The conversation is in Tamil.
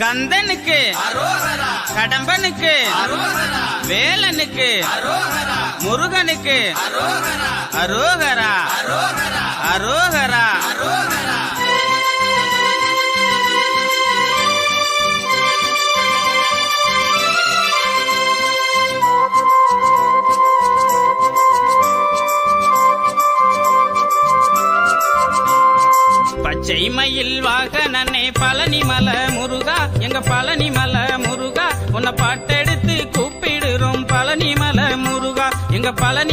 கந்தனுக்கு அரோகரா, கடம்பனுக்கு அரோகரா, வேலனுக்கு அரோகரா, முருகனுக்கு அரோகரா, அரோகரா அரோகரா, அரோகரா. அரோகரா. பச்சை மயில் வாகனனே பழனிமலை முருகா, எங்க பழனிமலை முருகா, உன்னை பாட்டெடுத்து கூப்பிடுறோம் பழனிமலை முருகா, எங்க பழனி